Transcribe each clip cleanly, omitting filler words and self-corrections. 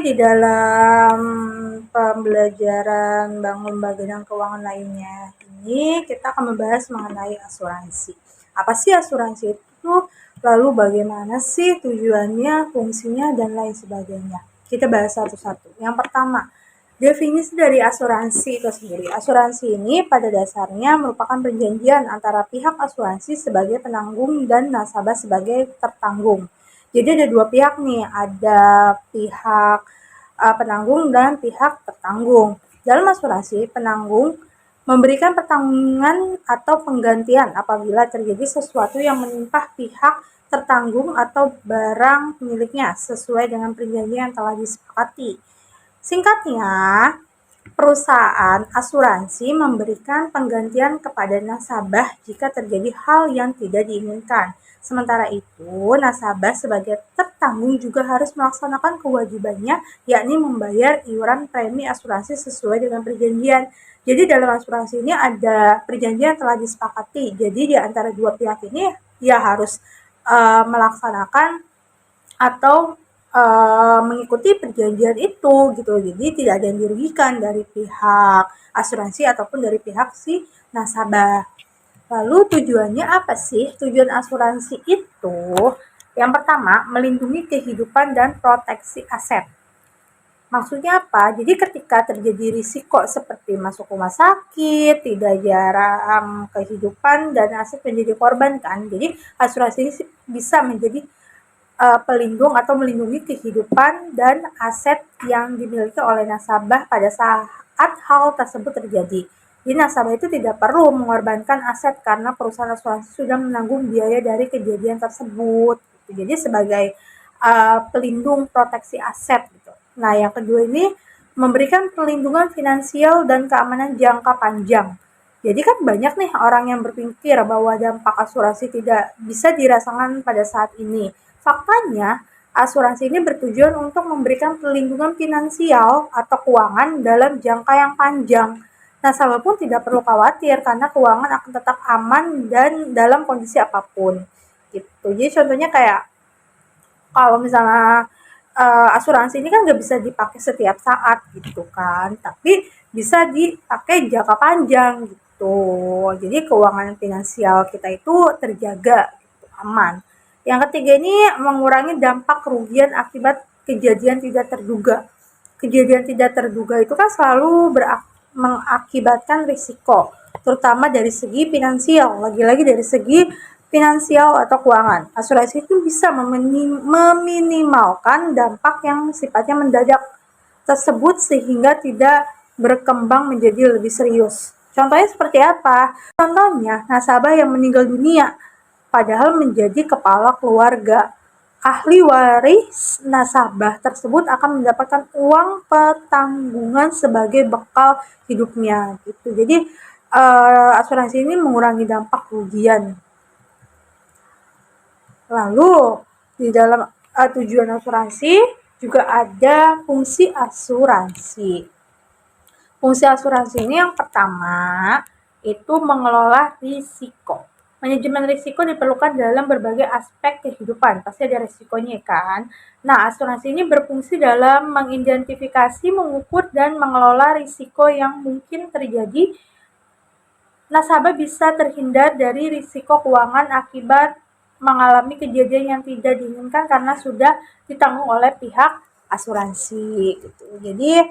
di dalam pembelajaran Bank Lembaga dan Keuangan lainnya ini kita akan membahas mengenai asuransi. Apa sih asuransi itu? Lalu bagaimana sih tujuannya, fungsinya, dan lain sebagainya. Kita bahas satu-satu. Yang pertama, definisi dari asuransi itu sendiri. Asuransi ini pada dasarnya merupakan perjanjian antara pihak asuransi sebagai penanggung dan nasabah sebagai tertanggung. Jadi ada dua pihak nih, ada pihak penanggung dan pihak tertanggung. Dalam asuransi, penanggung memberikan pertanggungan atau penggantian apabila terjadi sesuatu yang menimpa pihak tertanggung atau barang miliknya sesuai dengan perjanjian yang telah disepakati. Singkatnya, perusahaan asuransi memberikan penggantian kepada nasabah jika terjadi hal yang tidak diinginkan. Sementara itu, nasabah sebagai tertanggung juga harus melaksanakan kewajibannya, yakni membayar iuran premi asuransi sesuai dengan perjanjian. Jadi dalam asuransi ini ada perjanjian yang telah disepakati. Jadi di antara dua pihak ini ya harus melaksanakan atau mengikuti perjanjian itu gitu. Jadi tidak ada yang dirugikan dari pihak asuransi ataupun dari pihak si nasabah. Lalu tujuannya apa sih? Tujuan asuransi itu yang pertama melindungi kehidupan dan proteksi aset. Maksudnya apa? Jadi ketika terjadi risiko seperti masuk rumah sakit, tidak jarang kehidupan dan aset menjadi korban kan. Jadi asuransi ini bisa menjadi pelindung atau melindungi kehidupan dan aset yang dimiliki oleh nasabah pada saat hal tersebut terjadi. Jadi nasabah itu tidak perlu mengorbankan aset karena perusahaan asuransi sudah menanggung biaya dari kejadian tersebut. Jadi sebagai pelindung proteksi aset gitu. Nah, yang kedua ini memberikan perlindungan finansial dan keamanan jangka panjang. Jadi kan banyak nih orang yang berpikir bahwa dampak asuransi tidak bisa dirasakan pada saat ini. Faktanya, asuransi ini bertujuan untuk memberikan perlindungan finansial atau keuangan dalam jangka yang panjang. Nasabah pun tidak perlu khawatir karena keuangan akan tetap aman dan dalam kondisi apapun. Gitu. Jadi contohnya kayak kalau misalnya asuransi ini kan nggak bisa dipakai setiap saat gitu kan, tapi bisa dipakai jangka panjang gitu. Jadi keuangan finansial kita itu terjaga, gitu, aman. Yang ketiga ini mengurangi dampak kerugian akibat kejadian tidak terduga. Kejadian tidak terduga itu kan selalu mengakibatkan risiko, terutama dari segi finansial. Lagi-lagi dari segi finansial atau keuangan. Asuransi itu bisa meminimalkan dampak yang sifatnya mendadak tersebut sehingga tidak berkembang menjadi lebih serius. Contohnya seperti apa? Contohnya, nasabah yang meninggal dunia padahal menjadi kepala keluarga. Ahli waris nasabah tersebut akan mendapatkan uang petanggungan sebagai bekal hidupnya gitu. Jadi asuransi ini mengurangi dampak kerugian. Lalu di dalam tujuan asuransi juga ada fungsi asuransi. Fungsi asuransi ini yang pertama itu mengelola risiko. Manajemen risiko diperlukan dalam berbagai aspek kehidupan. Pasti ada risikonya kan. Nah, asuransi ini berfungsi dalam mengidentifikasi, mengukur, dan mengelola risiko yang mungkin terjadi. Nasabah bisa terhindar dari risiko keuangan akibat mengalami kejadian yang tidak diinginkan karena sudah ditanggung oleh pihak asuransi gitu. Jadi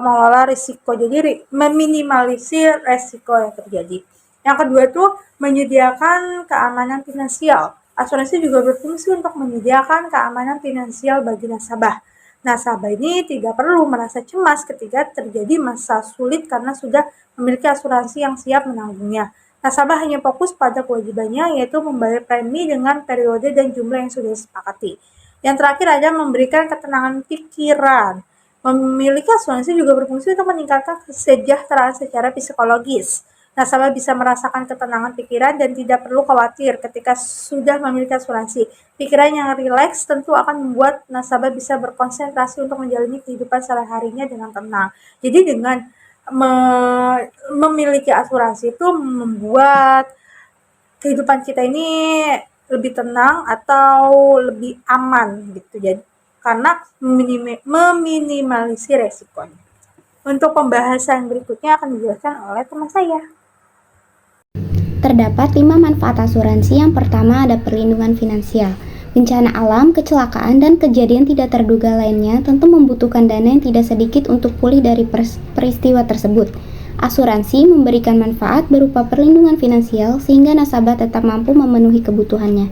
mengelola risiko, jadi meminimalisir risiko yang terjadi. Yang kedua itu menyediakan keamanan finansial. Asuransi juga berfungsi untuk menyediakan keamanan finansial bagi nasabah. Nasabah ini tidak perlu merasa cemas ketika terjadi masa sulit karena sudah memiliki asuransi yang siap menanggungnya. Nasabah hanya fokus pada kewajibannya, yaitu membayar premi dengan periode dan jumlah yang sudah disepakati. Yang terakhir ada memberikan ketenangan pikiran. Memiliki asuransi juga berfungsi untuk meningkatkan kesejahteraan secara psikologis. Nasabah bisa merasakan ketenangan pikiran dan tidak perlu khawatir ketika sudah memiliki asuransi. Pikiran yang rileks tentu akan membuat nasabah bisa berkonsentrasi untuk menjalani kehidupan sehari-harinya dengan tenang. Jadi dengan memiliki asuransi itu membuat kehidupan kita ini lebih tenang atau lebih aman gitu. Jadi karena meminimalisir resikonya. Untuk pembahasan berikutnya akan dijelaskan oleh teman saya. Terdapat 5 manfaat asuransi. Yang pertama ada perlindungan finansial. Bencana alam, kecelakaan, dan kejadian tidak terduga lainnya tentu membutuhkan dana yang tidak sedikit untuk pulih dari peristiwa tersebut. Asuransi memberikan manfaat berupa perlindungan finansial sehingga nasabah tetap mampu memenuhi kebutuhannya.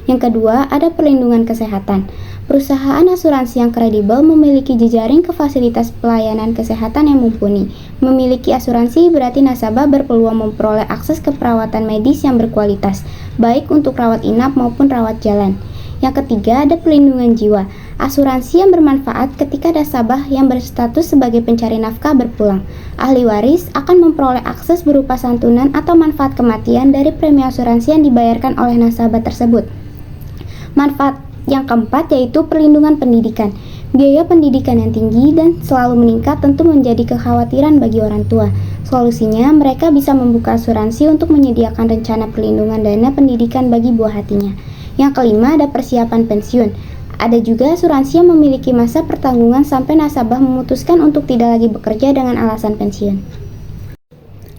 Yang kedua, ada perlindungan kesehatan. Perusahaan asuransi yang kredibel memiliki jejaring ke fasilitas pelayanan kesehatan yang mumpuni. Memiliki asuransi berarti nasabah berpeluang memperoleh akses ke perawatan medis yang berkualitas, baik untuk rawat inap maupun rawat jalan. Yang ketiga, ada perlindungan jiwa. Asuransi yang bermanfaat ketika nasabah yang berstatus sebagai pencari nafkah berpulang. Ahli waris akan memperoleh akses berupa santunan atau manfaat kematian dari premi asuransi yang dibayarkan oleh nasabah tersebut. Manfaat yang keempat yaitu perlindungan pendidikan. Biaya pendidikan yang tinggi dan selalu meningkat tentu menjadi kekhawatiran bagi orang tua. Solusinya, mereka bisa membuka asuransi untuk menyediakan rencana perlindungan dana pendidikan bagi buah hatinya. Yang kelima ada persiapan pensiun. Ada juga asuransi yang memiliki masa pertanggungan sampai nasabah memutuskan untuk tidak lagi bekerja dengan alasan pensiun.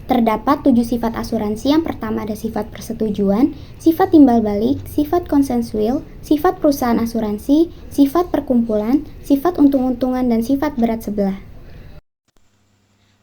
Terdapat 7 sifat asuransi. Yang pertama ada sifat persetujuan, sifat timbal balik, sifat konsensual, sifat perusahaan asuransi, sifat perkumpulan, sifat untung-untungan, dan sifat berat sebelah.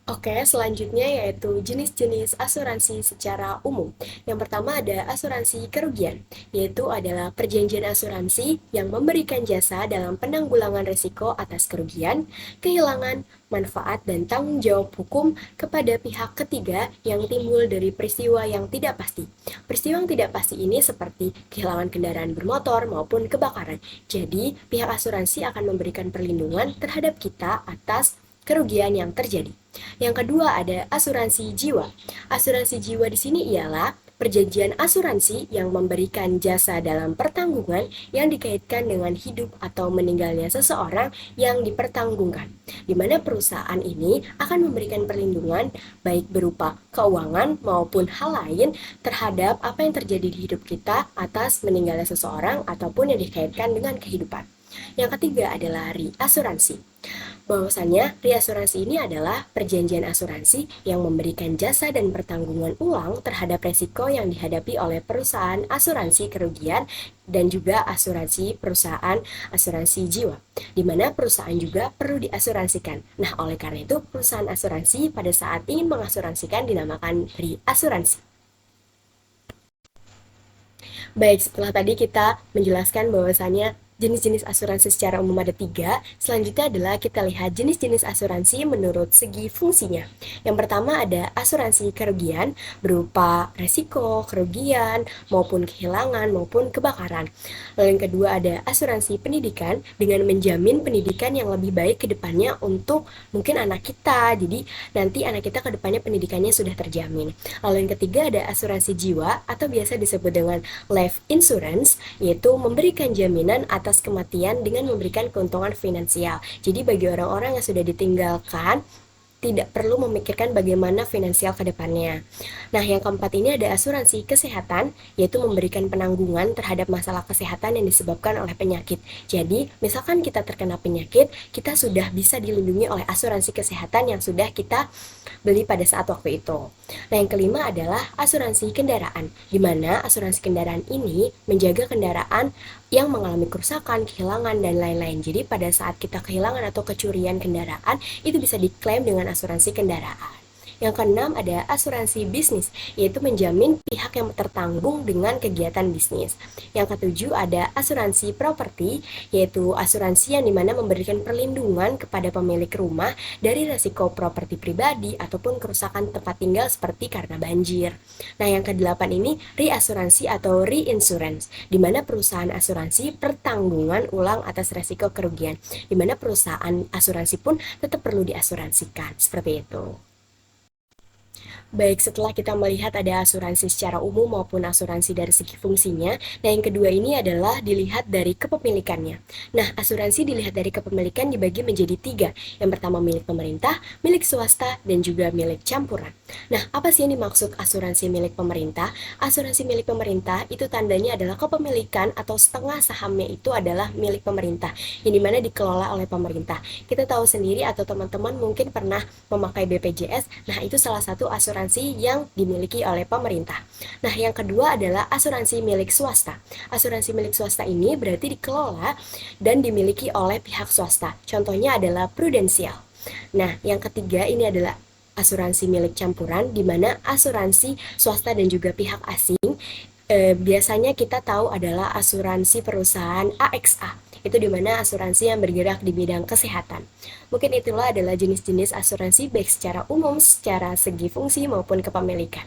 Oke, selanjutnya yaitu jenis-jenis asuransi secara umum. Yang pertama ada asuransi kerugian, yaitu adalah perjanjian asuransi yang memberikan jasa dalam penanggulangan risiko atas kerugian, kehilangan, manfaat, dan tanggung jawab hukum kepada pihak ketiga yang timbul dari peristiwa yang tidak pasti. Peristiwa yang tidak pasti ini seperti kehilangan kendaraan bermotor maupun kebakaran. Jadi, pihak asuransi akan memberikan perlindungan terhadap kita atas kerugian yang terjadi. Yang kedua ada asuransi jiwa. Asuransi jiwa di sini ialah perjanjian asuransi yang memberikan jasa dalam pertanggungan yang dikaitkan dengan hidup atau meninggalnya seseorang yang dipertanggungkan, di mana perusahaan ini akan memberikan perlindungan baik berupa keuangan maupun hal lain terhadap apa yang terjadi di hidup kita atas meninggalnya seseorang ataupun yang dikaitkan dengan kehidupan. Yang ketiga adalah reasuransi. Bahwasanya reasuransi ini adalah perjanjian asuransi yang memberikan jasa dan pertanggungan ulang terhadap resiko yang dihadapi oleh perusahaan asuransi kerugian dan juga asuransi perusahaan asuransi jiwa, di mana perusahaan juga perlu diasuransikan. Nah, oleh karena itu perusahaan asuransi pada saat ingin mengasuransikan dinamakan reasuransi. Baik, setelah tadi kita menjelaskan bahwasannya jenis-jenis asuransi secara umum ada 3, selanjutnya adalah kita lihat jenis-jenis asuransi menurut segi fungsinya. Yang pertama ada asuransi kerugian berupa resiko, kerugian, maupun kehilangan, maupun kebakaran. Lalu yang kedua ada asuransi pendidikan dengan menjamin pendidikan yang lebih baik ke depannya untuk mungkin anak kita, jadi nanti anak kita ke depannya pendidikannya sudah terjamin. Lalu yang ketiga ada asuransi jiwa atau biasa disebut dengan life insurance, yaitu memberikan jaminan atas kematian dengan memberikan keuntungan finansial. Jadi bagi orang-orang yang sudah ditinggalkan tidak perlu memikirkan bagaimana finansial ke depannya. Nah, yang keempat ini ada asuransi kesehatan, yaitu memberikan penanggungan terhadap masalah kesehatan yang disebabkan oleh penyakit. Jadi, misalkan kita terkena penyakit, kita sudah bisa dilindungi oleh asuransi kesehatan yang sudah kita beli pada saat waktu itu. Nah, yang kelima adalah asuransi kendaraan, di mana asuransi kendaraan ini menjaga kendaraan yang mengalami kerusakan, kehilangan, dan lain-lain. Jadi pada saat kita kehilangan atau kecurian kendaraan, itu bisa diklaim dengan asuransi kendaraan. Yang keenam ada asuransi bisnis, yaitu menjamin pihak yang tertanggung dengan kegiatan bisnis. Yang ketujuh ada asuransi properti, yaitu asuransi yang dimana memberikan perlindungan kepada pemilik rumah dari resiko properti pribadi ataupun kerusakan tempat tinggal seperti karena banjir. Nah, yang kedelapan ini reasuransi atau reinsurance, di mana perusahaan asuransi pertanggungan ulang atas resiko kerugian, di mana perusahaan asuransi pun tetap perlu diasuransikan, seperti itu. Baik, setelah kita melihat ada asuransi secara umum maupun asuransi dari segi fungsinya, nah yang kedua ini adalah dilihat dari kepemilikannya. Nah, asuransi dilihat dari kepemilikan dibagi menjadi tiga. Yang pertama milik pemerintah, milik swasta, dan juga milik campuran. Nah, apa sih yang dimaksud asuransi milik pemerintah? Asuransi milik pemerintah itu tandanya adalah kepemilikan atau setengah sahamnya itu adalah milik pemerintah, yang dimana dikelola oleh pemerintah. Kita tahu sendiri atau teman-teman mungkin pernah memakai BPJS, nah itu salah satu asuransi yang dimiliki oleh pemerintah. Nah, yang kedua adalah asuransi milik swasta. Asuransi milik swasta ini berarti dikelola dan dimiliki oleh pihak swasta. Contohnya adalah Prudential. Nah, yang ketiga ini adalah asuransi milik campuran, di mana asuransi swasta dan juga pihak asing biasanya kita tahu adalah asuransi perusahaan AXA. Itu dimana asuransi yang bergerak di bidang kesehatan. Mungkin itulah adalah jenis-jenis asuransi baik secara umum, secara segi fungsi maupun kepemilikan.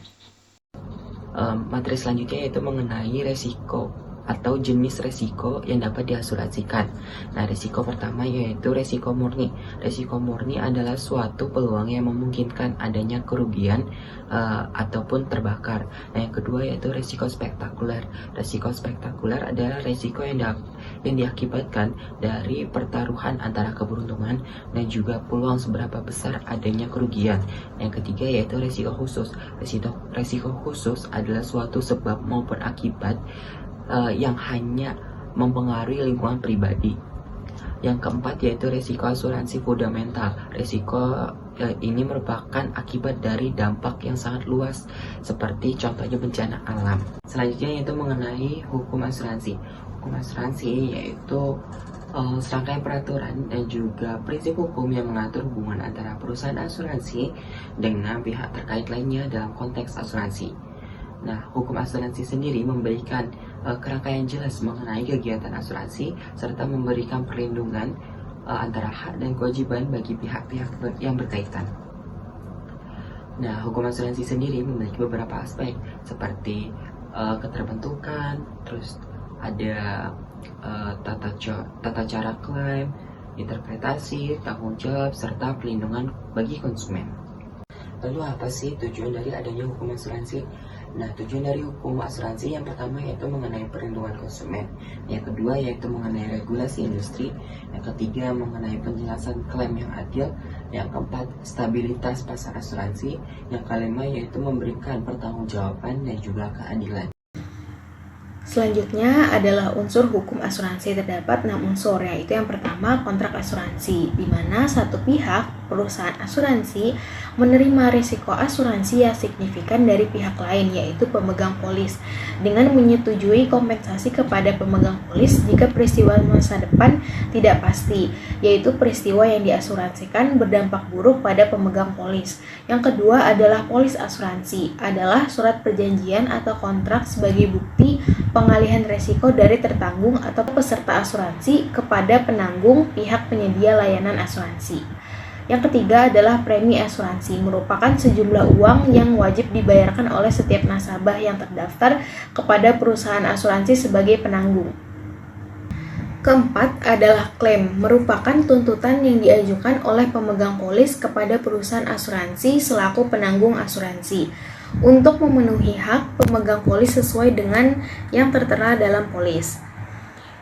Materi selanjutnya yaitu mengenai resiko atau jenis resiko yang dapat diasuransikan. Nah, resiko pertama yaitu resiko murni. Resiko murni adalah suatu peluang yang memungkinkan adanya kerugian ataupun terbakar. Nah, yang kedua yaitu resiko spektakuler. Resiko spektakuler adalah resiko yang diakibatkan dari pertaruhan antara keberuntungan dan juga peluang seberapa besar adanya kerugian. Yang ketiga yaitu resiko khusus. Resiko khusus adalah suatu sebab maupun akibat yang hanya mempengaruhi lingkungan pribadi. Yang keempat yaitu resiko asuransi fundamental. Resiko ini merupakan akibat dari dampak yang sangat luas, seperti contohnya bencana alam. Selanjutnya yaitu mengenai hukum asuransi. Hukum asuransi yaitu serangkaian peraturan dan juga prinsip hukum yang mengatur hubungan antara perusahaan asuransi dengan pihak terkait lainnya dalam konteks asuransi. Nah, hukum asuransi sendiri memberikan kerangka yang jelas mengenai kegiatan asuransi serta memberikan perlindungan antara hak dan kewajiban bagi pihak-pihak yang berkaitan. Nah, hukum asuransi sendiri memiliki beberapa aspek seperti keterbentukan, terus ada tata cara klaim, interpretasi, tanggung jawab, serta perlindungan bagi konsumen. Lalu apa sih tujuan dari adanya hukum asuransi? Nah, tujuan dari hukum asuransi yang pertama yaitu mengenai perlindungan konsumen, yang kedua yaitu mengenai regulasi industri, yang ketiga mengenai penjelasan klaim yang adil, yang keempat stabilitas pasar asuransi, yang kelima yaitu memberikan pertanggungjawaban dan juga keadilan. Selanjutnya adalah unsur hukum asuransi. Terdapat 6 unsur, yaitu yang pertama kontrak asuransi, di mana satu pihak perusahaan asuransi menerima risiko asuransi yang signifikan dari pihak lain, yaitu pemegang polis, dengan menyetujui kompensasi kepada pemegang polis jika peristiwa masa depan tidak pasti, yaitu peristiwa yang diasuransikan berdampak buruk pada pemegang polis. Yang kedua adalah polis asuransi, adalah surat perjanjian atau kontrak sebagai bukti pengalihan risiko dari tertanggung atau peserta asuransi kepada penanggung pihak penyedia layanan asuransi. Yang ketiga adalah premi asuransi, merupakan sejumlah uang yang wajib dibayarkan oleh setiap nasabah yang terdaftar kepada perusahaan asuransi sebagai penanggung. Keempat adalah klaim, merupakan tuntutan yang diajukan oleh pemegang polis kepada perusahaan asuransi selaku penanggung asuransi untuk memenuhi hak pemegang polis sesuai dengan yang tertera dalam polis.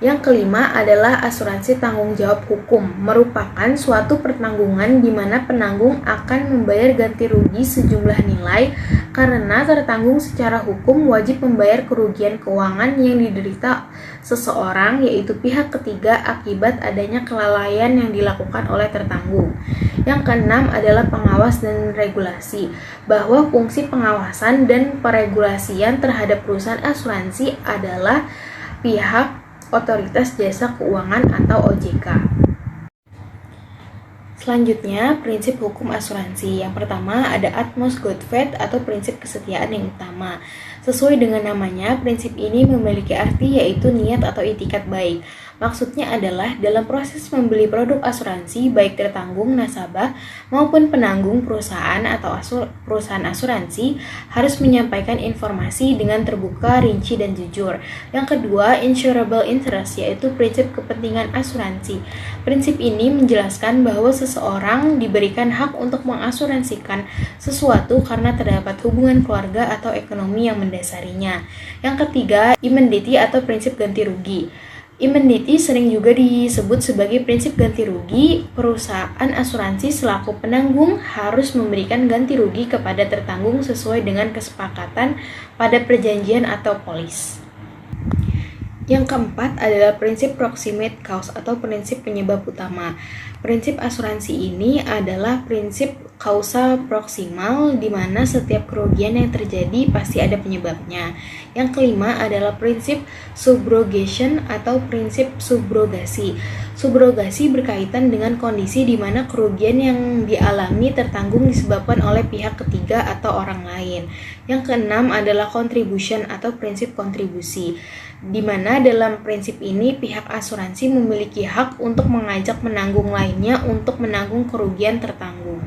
Yang kelima adalah asuransi tanggung jawab hukum, merupakan suatu pertanggungan di mana penanggung akan membayar ganti rugi sejumlah nilai karena tertanggung secara hukum wajib membayar kerugian keuangan yang diderita seseorang, yaitu pihak ketiga, akibat adanya kelalaian yang dilakukan oleh tertanggung. Yang keenam adalah pengawas dan regulasi, bahwa fungsi pengawasan dan peregulasian terhadap perusahaan asuransi adalah pihak Otoritas Jasa Keuangan atau OJK. Selanjutnya, prinsip hukum asuransi. Yang pertama ada utmost good faith atau prinsip kesetiaan yang utama. Sesuai dengan namanya, prinsip ini memiliki arti yaitu niat atau itikat baik. Maksudnya adalah dalam proses membeli produk asuransi, baik tertanggung nasabah maupun penanggung perusahaan atau perusahaan asuransi harus menyampaikan informasi dengan terbuka, rinci, dan jujur. Yang kedua, insurable interest, yaitu prinsip kepentingan asuransi. Prinsip ini menjelaskan bahwa seseorang diberikan hak untuk mengasuransikan sesuatu karena terdapat hubungan keluarga atau ekonomi yang mendasarinya. Yang ketiga, indemnity atau prinsip ganti rugi. Indemnity sering juga disebut sebagai prinsip ganti rugi. Perusahaan asuransi selaku penanggung harus memberikan ganti rugi kepada tertanggung sesuai dengan kesepakatan pada perjanjian atau polis. Yang keempat adalah prinsip proximate cause atau prinsip penyebab utama. Prinsip asuransi ini adalah prinsip kausa proksimal di mana setiap kerugian yang terjadi pasti ada penyebabnya. Yang kelima adalah prinsip subrogation atau prinsip subrogasi. Subrogasi berkaitan dengan kondisi di mana kerugian yang dialami tertanggung disebabkan oleh pihak ketiga atau orang lain. Yang keenam adalah contribution atau prinsip kontribusi, di mana dalam prinsip ini pihak asuransi memiliki hak untuk mengajak menanggung lainnya untuk menanggung kerugian tertanggung.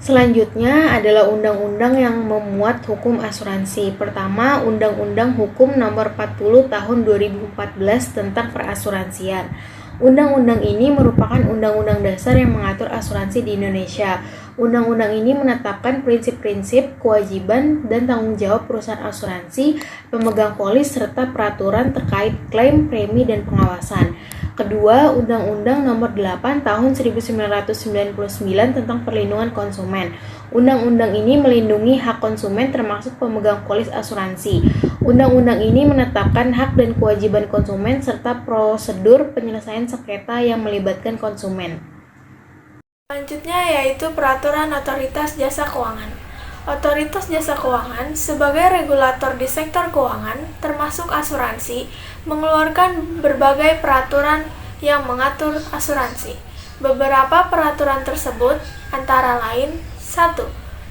Selanjutnya adalah undang-undang yang memuat hukum asuransi. Pertama, Undang-Undang Hukum Nomor 40 Tahun 2014 tentang Perasuransian. Undang-undang ini merupakan undang-undang dasar yang mengatur asuransi di Indonesia. Undang-undang ini menetapkan prinsip-prinsip, kewajiban, dan tanggung jawab perusahaan asuransi, pemegang polis, serta peraturan terkait klaim, premi, dan pengawasan. Kedua, Undang-Undang Nomor 8 Tahun 1999 tentang Perlindungan Konsumen. Undang-undang ini melindungi hak konsumen termasuk pemegang polis asuransi. Undang-undang ini menetapkan hak dan kewajiban konsumen serta prosedur penyelesaian sengketa yang melibatkan konsumen. Selanjutnya yaitu Peraturan Otoritas Jasa Keuangan. Otoritas Jasa Keuangan sebagai regulator di sektor keuangan termasuk asuransi mengeluarkan berbagai peraturan yang mengatur asuransi. Beberapa peraturan tersebut antara lain 1.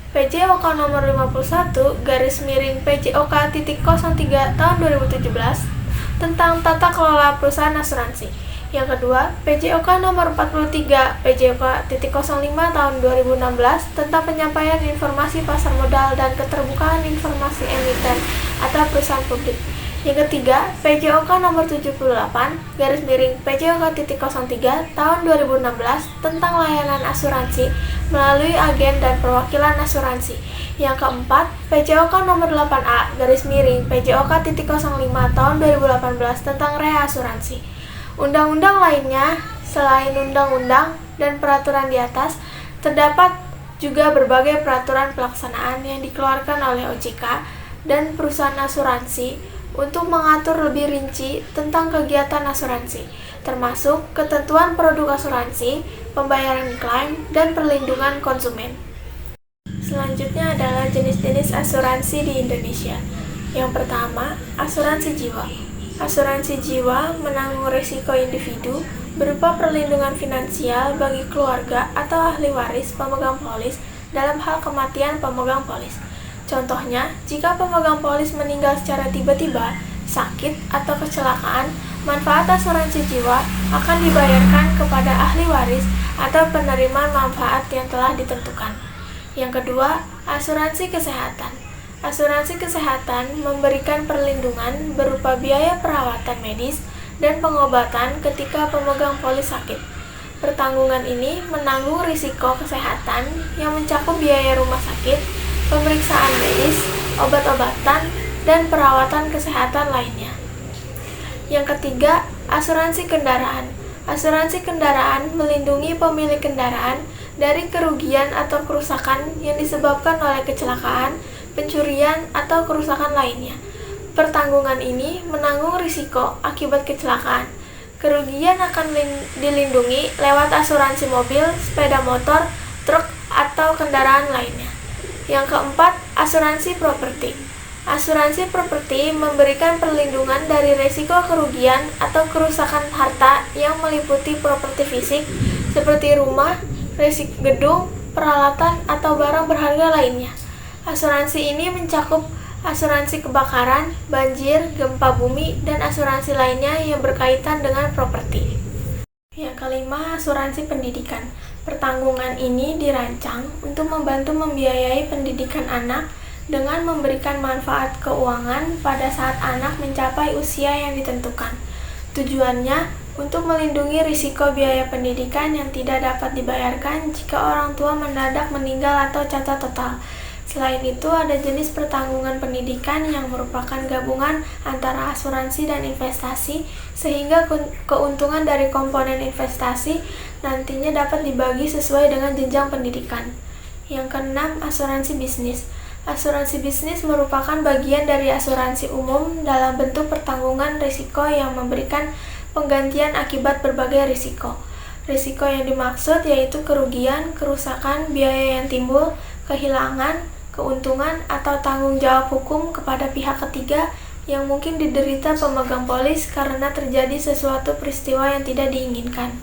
PJOK nomor 51/PJOK.03 tahun 2017 tentang tata kelola perusahaan asuransi. Yang kedua, PJOK nomor 43 PJOK.05 tahun 2016 tentang penyampaian informasi pasar modal dan keterbukaan informasi emiten atau perusahaan publik. Yang ketiga, PJOK nomor 78/PJOK.03 tahun 2016 tentang layanan asuransi melalui agen dan perwakilan asuransi. Yang keempat, PJOK nomor 8A/PJOK.05 tahun 2018 tentang reasuransi. Undang-undang lainnya selain undang-undang dan peraturan di atas, terdapat juga berbagai peraturan pelaksanaan yang dikeluarkan oleh OJK dan perusahaan asuransi untuk mengatur lebih rinci tentang kegiatan asuransi, termasuk ketentuan produk asuransi, pembayaran klaim, dan perlindungan konsumen. Selanjutnya adalah jenis-jenis asuransi di Indonesia. Yang pertama, asuransi jiwa. Asuransi jiwa menanggung risiko individu berupa perlindungan finansial bagi keluarga atau ahli waris pemegang polis dalam hal kematian pemegang polis. Contohnya, jika pemegang polis meninggal secara tiba-tiba, sakit, atau kecelakaan, manfaat asuransi jiwa akan dibayarkan kepada ahli waris atau penerima manfaat yang telah ditentukan. Yang kedua, asuransi kesehatan. Asuransi kesehatan memberikan perlindungan berupa biaya perawatan medis dan pengobatan ketika pemegang polis sakit. Pertanggungan ini menanggung risiko kesehatan yang mencakup biaya rumah sakit, pemeriksaan medis, obat-obatan, dan perawatan kesehatan lainnya. Yang ketiga, asuransi kendaraan. Asuransi kendaraan melindungi pemilik kendaraan dari kerugian atau kerusakan yang disebabkan oleh kecelakaan, pencurian, atau kerusakan lainnya. Pertanggungan ini menanggung risiko akibat kecelakaan. Kerugian akan dilindungi lewat asuransi mobil, sepeda motor, truk, atau kendaraan lainnya. Yang keempat, asuransi properti. Asuransi properti memberikan perlindungan dari risiko kerugian atau kerusakan harta yang meliputi properti fisik seperti rumah, gedung, peralatan, atau barang berharga lainnya. Asuransi ini mencakup asuransi kebakaran, banjir, gempa bumi, dan asuransi lainnya yang berkaitan dengan properti. Yang kelima, asuransi pendidikan. Pertanggungan ini dirancang untuk membantu membiayai pendidikan anak dengan memberikan manfaat keuangan pada saat anak mencapai usia yang ditentukan. Tujuannya untuk melindungi risiko biaya pendidikan yang tidak dapat dibayarkan jika orang tua mendadak meninggal atau cacat total. Selain itu, ada jenis pertanggungan pendidikan yang merupakan gabungan antara asuransi dan investasi, sehingga keuntungan dari komponen investasi nantinya dapat dibagi sesuai dengan jenjang pendidikan. Yang keenam, asuransi bisnis. Asuransi bisnis merupakan bagian dari asuransi umum dalam bentuk pertanggungan risiko yang memberikan penggantian akibat berbagai risiko. Risiko yang dimaksud yaitu kerugian, kerusakan, biaya yang timbul, kehilangan, keuntungan, atau tanggung jawab hukum kepada pihak ketiga yang mungkin diderita pemegang polis karena terjadi sesuatu peristiwa yang tidak diinginkan.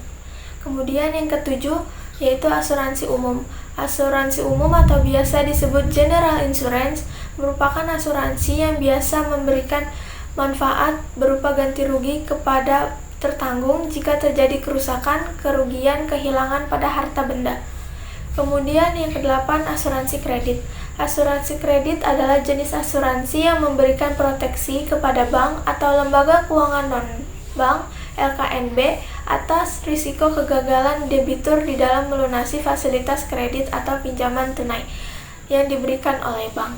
Kemudian yang ketujuh, yaitu asuransi umum. Asuransi umum atau biasa disebut general insurance merupakan asuransi yang biasa memberikan manfaat berupa ganti rugi kepada tertanggung jika terjadi kerusakan, kerugian, kehilangan pada harta benda. Kemudian yang kedelapan, asuransi kredit. Asuransi kredit adalah jenis asuransi yang memberikan proteksi kepada bank atau lembaga keuangan non-bank LKNB atas risiko kegagalan debitur di dalam melunasi fasilitas kredit atau pinjaman tunai yang diberikan oleh bank.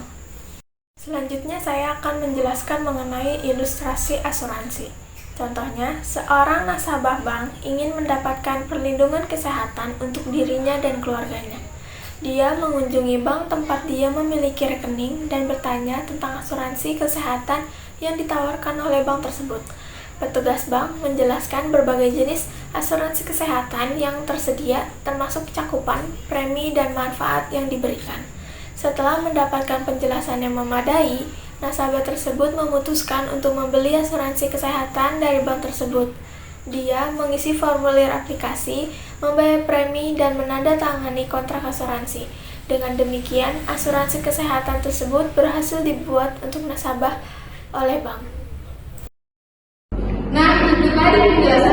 Selanjutnya saya akan menjelaskan mengenai ilustrasi asuransi. Contohnya, seorang nasabah bank ingin mendapatkan perlindungan kesehatan untuk dirinya dan keluarganya. Dia mengunjungi bank tempat dia memiliki rekening dan bertanya tentang asuransi kesehatan yang ditawarkan oleh bank tersebut. Petugas bank menjelaskan berbagai jenis asuransi kesehatan yang tersedia, termasuk cakupan, premi, dan manfaat yang diberikan. Setelah mendapatkan penjelasan yang memadai, nasabah tersebut memutuskan untuk membeli asuransi kesehatan dari bank tersebut. Dia mengisi formulir aplikasi, membayar premi, dan menandatangani kontrak asuransi. Dengan demikian, asuransi kesehatan tersebut berhasil dibuat untuk nasabah oleh bank. Nah, itu tadi penjelasan